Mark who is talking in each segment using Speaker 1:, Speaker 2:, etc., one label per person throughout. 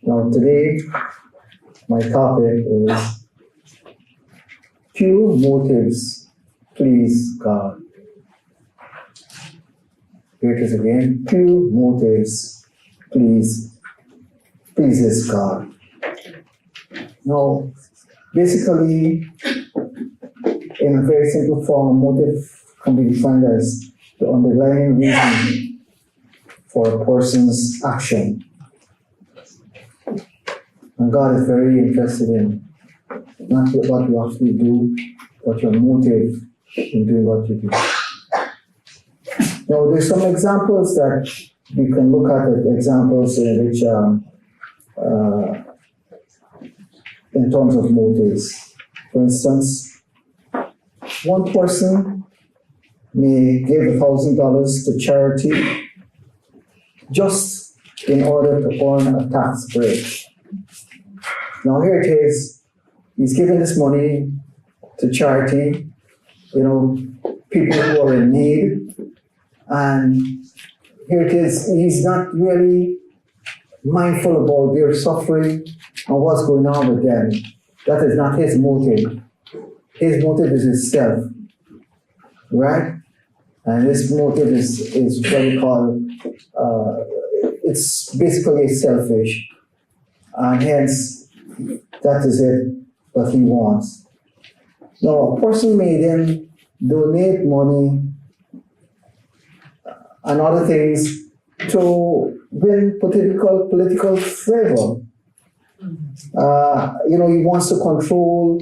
Speaker 1: Now today, my topic is pure motives please God. Here it is again, pure motives pleases God. Now, basically, in a very simple form, a motive can be defined as the underlying reason for a person's action. And God is very interested in not what you actually do, but your motive in doing what you do. Now, there's some examples that we can look at, examples in which, in terms of motives. For instance, one person may give $1,000 to charity just in order to earn a tax break. Now here it is, he's giving this money to charity, people who are in need, and here it is, he's not really mindful about their suffering and what's going on with them. That is not his motive. His motive is himself, right? And this motive is what we call, it's basically selfish, and hence that is it, what he wants. Now, a person may then donate money and other things to win political favor. He wants to control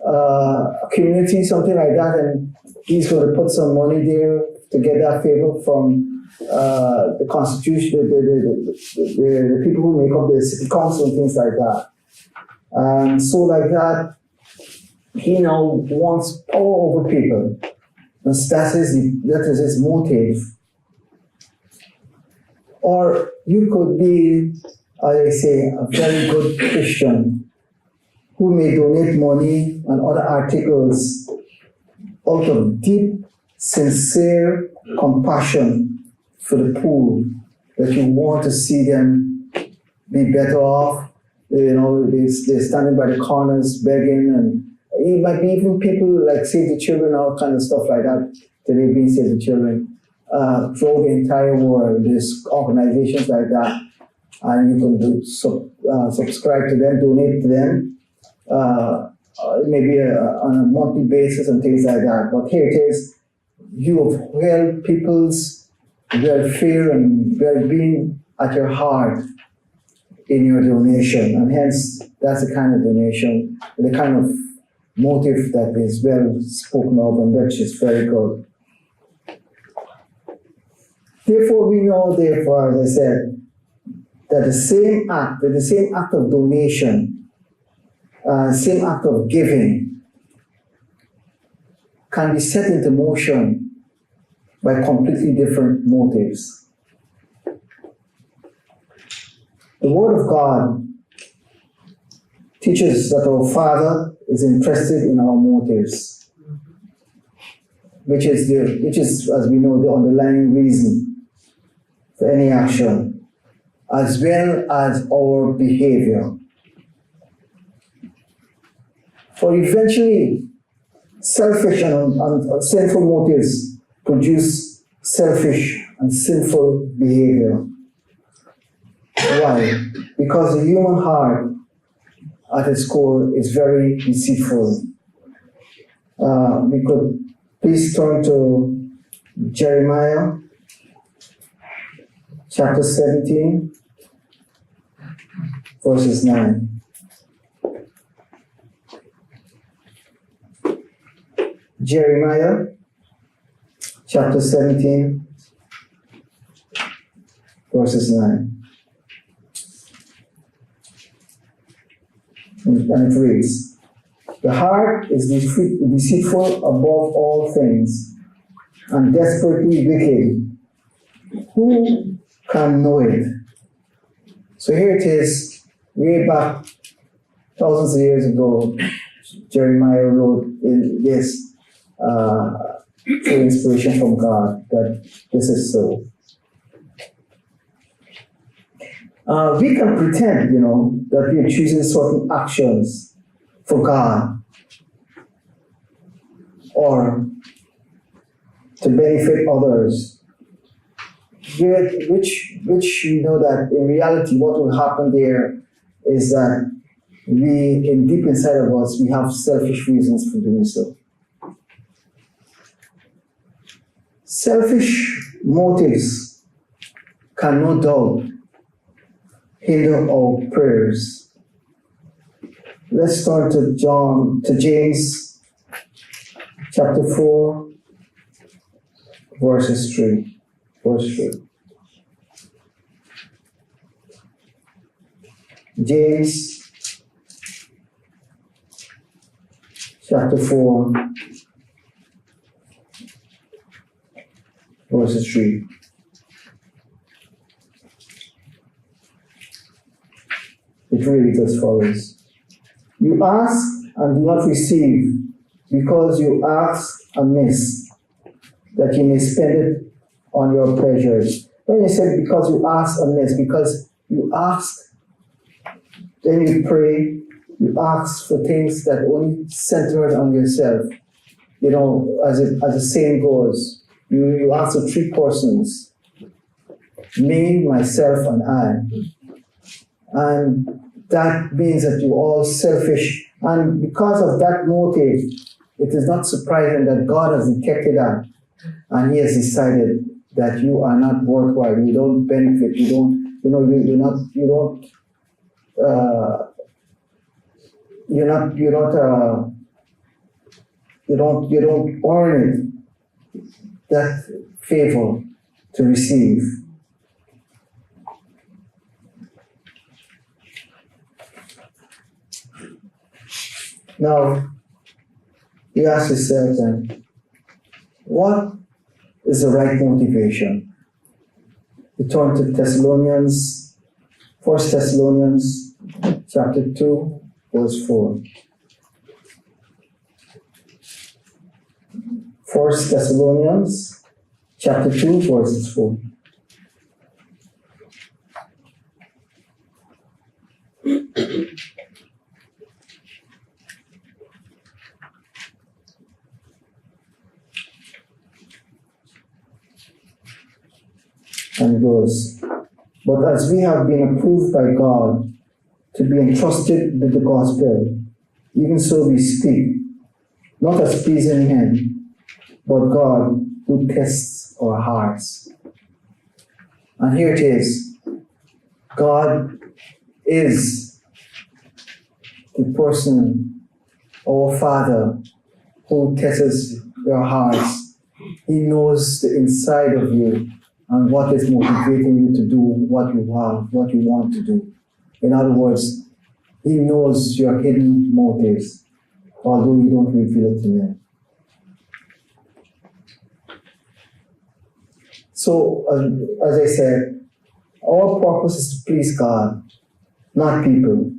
Speaker 1: a community, something like that, and he's going to put some money there to get that favor from the constitution, the people who make up the city council and things like that. And so like that, he now wants power over people. And that is his motive. Or you could be, as I say, a very good Christian who may donate money and other articles out of deep, sincere compassion for the poor, that you want to see them be better off. They're standing by the corners begging, and it might be even people like Save the Children, all kind of stuff like that. Today being Save the Children. Throughout the entire world, there's organizations like that, and you can subscribe to them, donate to them, maybe on a monthly basis and things like that. But here it is, you have held people's welfare and well-being at your heart in your donation, and hence that's the kind of donation, the kind of motive that is well spoken of and which is very good. Therefore, we know, as I said, that the same act of donation, same act of giving, can be set into motion by completely different motives. The Word of God teaches that our Father is interested in our motives, which is, as we know, the underlying reason for any action, as well as our behavior. For eventually, selfish and sinful motives produce selfish and sinful behavior. Why? Because the human heart, at its core, is very deceitful. We could please turn to Jeremiah chapter 17, verses 9. Jeremiah chapter 17, verses 9. And it reads, "The heart is deceitful above all things and desperately wicked. Who can know it?" So here it is, way back thousands of years ago, Jeremiah wrote this through inspiration from God, that this is so. We can pretend, that we are choosing certain actions for God or to benefit others, which we know that in reality what will happen there is that deep inside of us, we have selfish reasons for doing so. Selfish motives can no doubt hinder our prayers. Let's turn to James chapter 4, verse 3. James chapter 4, verse 3. It reads as follows. You ask and do not receive, because you ask amiss, that you may spend it on your pleasures. When you say because you ask amiss, because you ask, then you pray, you ask for things that only center on yourself. As the saying goes, you ask for three persons, me, myself, and I. And that means that you're all selfish. And because of that motive, it is not surprising that God has detected that. And He has decided that you are not worthwhile. You don't benefit. You don't earn that favor to receive. Now, you ask yourself then, what is the right motivation? We turn to 1 Thessalonians chapter 2, verse 4. 1 Thessalonians chapter 2, verses 4. And it goes, but as we have been approved by God to be entrusted with the gospel, even so we speak, not as pleasing men, but God who tests our hearts. And here it is. God is the person, our Father, who tests your hearts. He knows the inside of you and what is motivating you to do what you want to do. In other words, He knows your hidden motives, although you don't reveal it to men. So, as I said, our purpose is to please God, not people.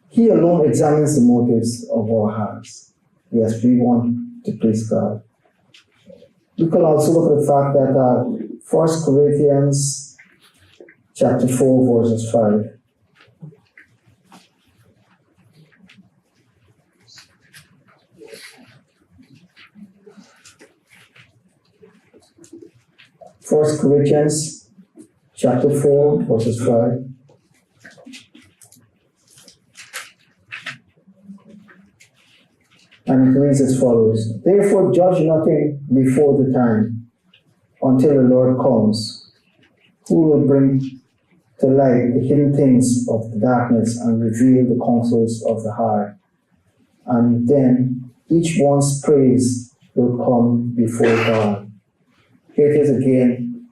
Speaker 1: He alone examines the motives of our hearts. Yes, we want to please God. We can also look at the fact that 1 Corinthians chapter 4, verses 5. First Corinthians chapter 4, verses 5. And it reads as follows. Therefore judge nothing before the time, until the Lord comes, who will bring to light the hidden things of the darkness and reveal the counsels of the heart. And then each one's praise will come before God. Here it is again.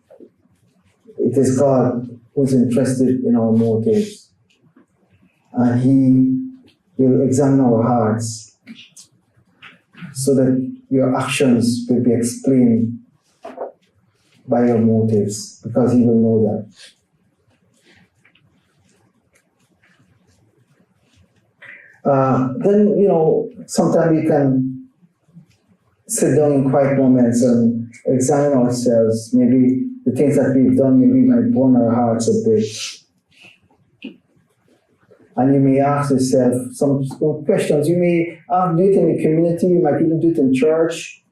Speaker 1: It is God who's interested in our motives. And He will examine our hearts so that your actions will be explained by your motives, because He will know that. Then, sometimes we can sit down in quiet moments and examine ourselves. Maybe the things that we've done maybe might burn our hearts a bit. And you may ask yourself some questions. You may do it in the community, you might even do it in church,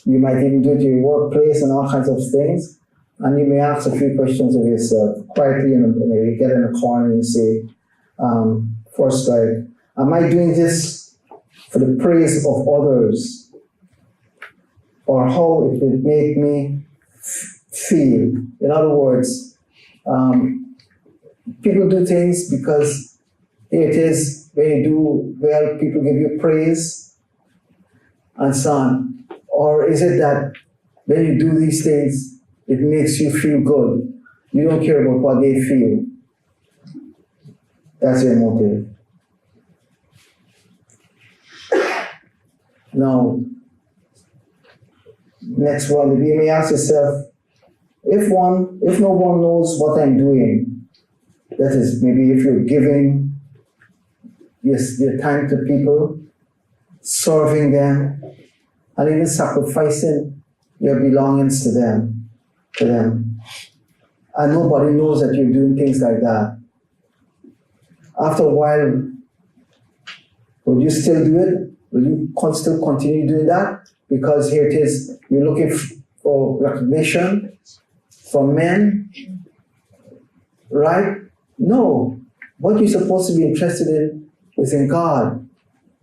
Speaker 1: you might even do it in your workplace and all kinds of things. And you may ask a few questions of yourself quietly, and maybe get in a corner and say, first, like, am I doing this for the praise of others? Or how it would make me feel? In other words, people do things because here it is, when you do well, people give you praise and so on. Or is it that when you do these things, it makes you feel good? You don't care about what they feel. That's your motive. Now, next one, you may ask yourself, if no one knows what I'm doing, that is, maybe if you're giving your time to people, serving them, and even sacrificing your belongings to them, and nobody knows that you're doing things like that. After a while, will you still do it? Will you still continue doing that? Because here it is, you're looking for recognition from men, right? No. What you're supposed to be interested in is in God.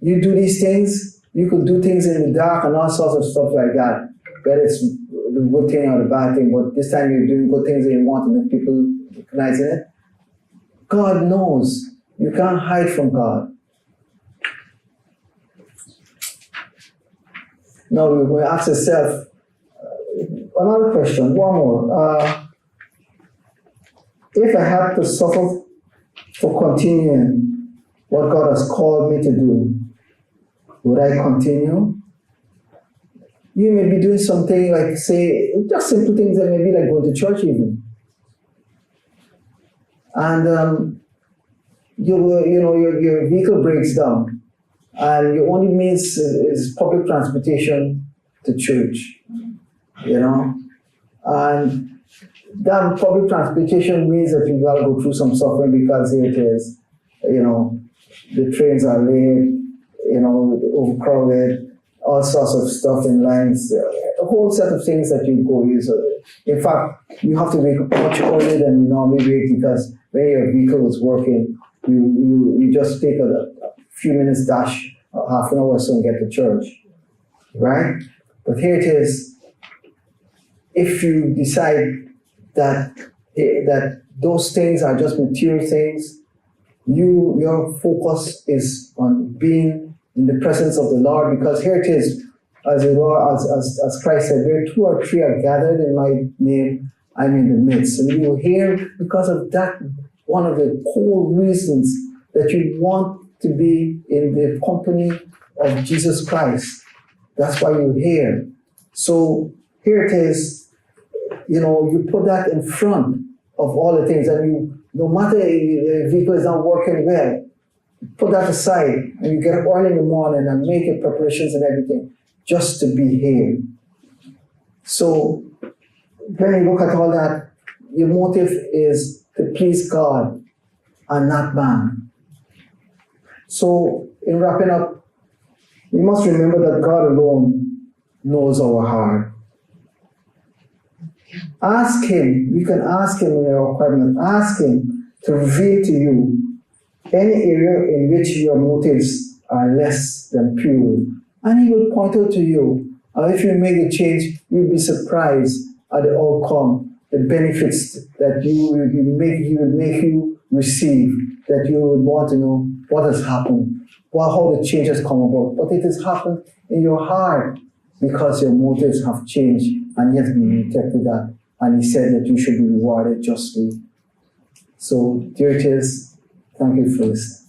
Speaker 1: You do these things, you could do things in the dark and all sorts of stuff like that. Whether it's the good thing or the bad thing, but this time you're doing good things and you want to make people recognize it. God knows. You can't hide from God. Now we're going to ask yourself another question, one more. If I had to suffer for continuing what God has called me to do, would I continue? You may be doing something like, say, just simple things that may be like going to church even. And your vehicle breaks down, and your only means is public transportation to church, and that public transportation means that you gotta go through some suffering because here it is, the trains are late, overcrowded, all sorts of stuff in lines, a whole set of things that you go use. In fact, you have to wake up much earlier than you normally wake because when your vehicle is working, you just take a few minutes dash, half an hour or so and get to church, right? But here it is, if you decide that those things are just material things, your focus is on being in the presence of the Lord, because here it is, as Christ said, where two or three are gathered in my name, I'm in the midst. And you here because of that, one of the core reasons that you want to be in the company of Jesus Christ. That's why you're here. So here it is, you put that in front of all the things, and no matter if the vehicle is not working well, put that aside, and you get up early in the morning and make your preparations and everything just to be here. So when you look at all that, your motive is to please God and not man. So in wrapping up, we must remember that God alone knows our heart. Ask Him, we can ask Him in our appointment, ask Him to reveal to you any area in which your motives are less than pure, and He will point out to you. And if you make the change, you'll be surprised at the outcome, the benefits that He will make you receive, that you would want to know what has happened, how the change has come about. But it has happened in your heart because your motives have changed, and yet He detected that. And He said that you should be rewarded justly. So, dear it is, thank you for listening.